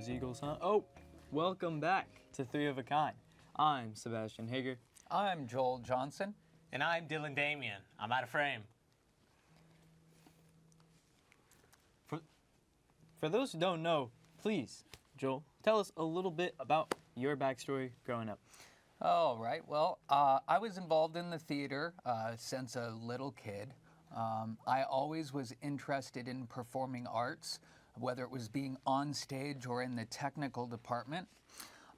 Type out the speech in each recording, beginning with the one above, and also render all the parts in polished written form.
those eagles, huh? Oh, welcome back to Three of a Kind. I'm Sebastian Hager. I'm Joel Johnson. And I'm Dylan Damian. I'm out of frame. For those who don't know, please, Joel, tell us a little bit about your backstory growing up. All right. Well, I was involved in the theater since a little kid. I always was interested in performing arts, whether it was being on stage or in the technical department.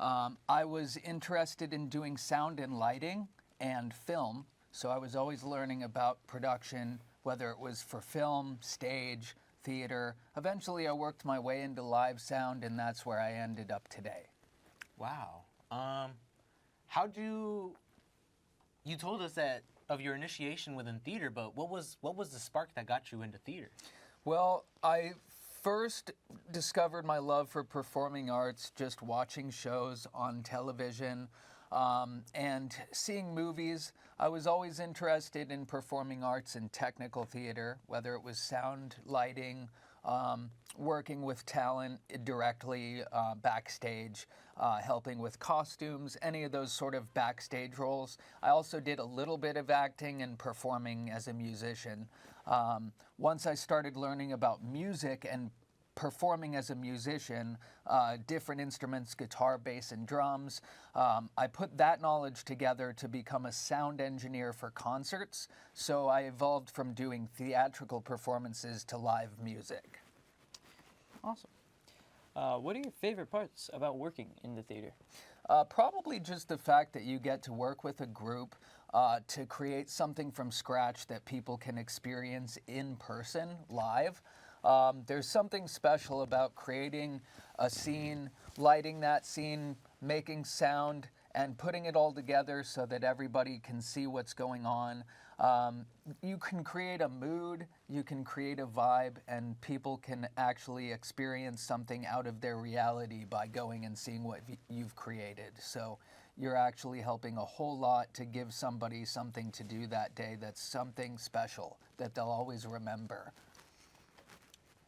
I was interested in doing sound and lighting and film, so I was always learning about production, whether it was for film, stage, theater. Eventually, I worked my way into live sound, and that's where I ended up today. Wow. You told us that of your initiation within theater, but what was the spark that got you into theater? Well, I first discovered my love for performing arts just watching shows on television and seeing movies. I was always interested in performing arts and technical theater, whether it was sound, lighting, working with talent directly backstage, helping with costumes, any of those sort of backstage roles. I also did a little bit of acting and performing as a musician. Once I started learning about music and performing as a musician, different instruments, guitar, bass, and drums, I put that knowledge together to become a sound engineer for concerts. So I evolved from doing theatrical performances to live music. Awesome. What are your favorite parts about working in the theater? Probably just the fact that you get to work with a group to create something from scratch that people can experience in person, live. There's something special about creating a scene, lighting that scene, making sound, and putting it all together so that everybody can see what's going on. You can create a mood, you can create a vibe, and people can actually experience something out of their reality by going and seeing what you've created. So you're actually helping a whole lot to give somebody something to do that day that's something special that they'll always remember.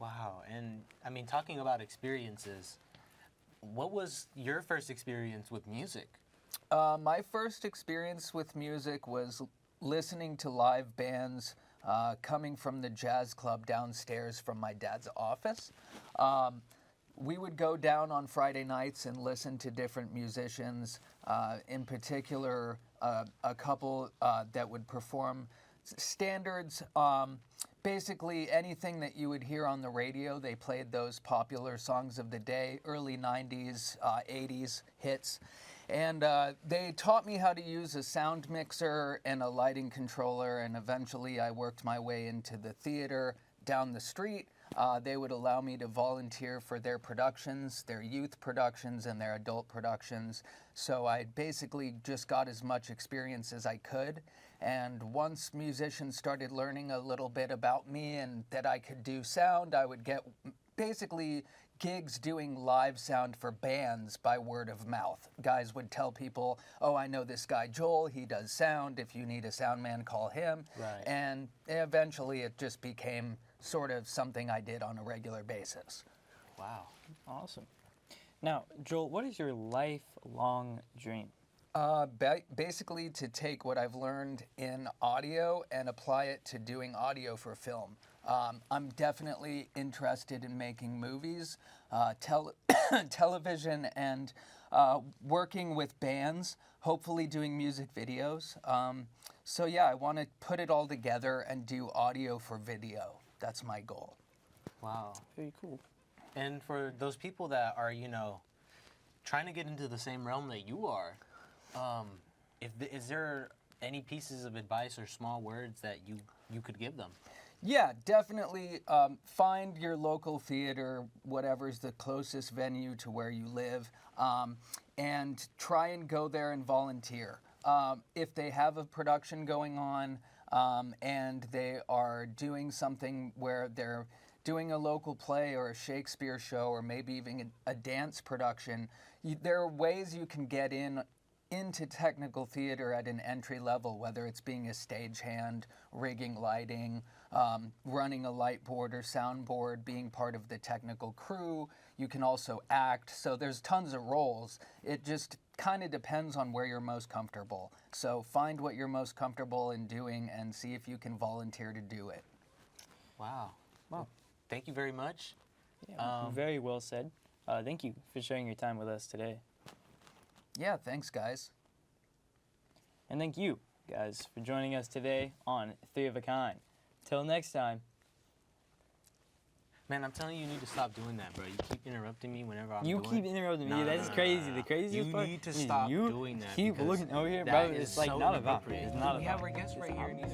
Wow. And I mean, talking about experiences, what was your first experience with music? My first experience with music was listening to live bands coming from the jazz club downstairs from my dad's office. We would go down on Friday nights and listen to different musicians, in particular a couple that would perform standards. Basically anything that you would hear on the radio, they played those popular songs of the day, early 90s, 80s hits. And they taught me how to use a sound mixer and a lighting controller, and eventually I worked my way into the theater down the street. They would allow me to volunteer for their productions, their youth productions and their adult productions. So I basically just got as much experience as I could. And once musicians started learning a little bit about me and that I could do sound, I would get basically gigs doing live sound for bands by word of mouth. Guys would tell people, oh, I know this guy Joel, he does sound. If you need a sound man, call him. Right. And eventually it just became sort of something I did on a regular basis. Wow. Awesome. Now, Joel, what is your lifelong dream? Basically to take what I've learned in audio and apply it to doing audio for film. I'm definitely interested in making movies, television, and working with bands, hopefully doing music videos. So yeah, I want to put it all together and do audio for video. That's my goal. Wow. Very cool. And for those people that are, trying to get into the same realm that you are, is there any pieces of advice or small words that you could give them? Yeah, definitely find your local theater, whatever's the closest venue to where you live, and try and go there and volunteer. If they have a production going on and they are doing something where they're doing a local play or a Shakespeare show or maybe even a dance production, there are ways you can get into technical theater at an entry level, whether it's being a stagehand, rigging lighting, running a light board or soundboard, being part of the technical crew. You can also act. So there's tons of roles. It just kind of depends on where you're most comfortable. So find what you're most comfortable in doing and see if you can volunteer to do it. Wow. Well, thank you very much. Yeah, very well said. Thank you for sharing your time with us today. Yeah, thanks, guys. And thank you, guys, for joining us today on Three of a Kind. Till next time. Man, I'm telling you, you need to stop doing that, bro. You keep interrupting me whenever I'm You doing keep interrupting me. Nah, That's nah, crazy. nah. The craziest You part need to is stop you doing that keep because looking over here, that bro. is It's like so not about me. inappropriate. It's not We about have our me. guest right here. And he's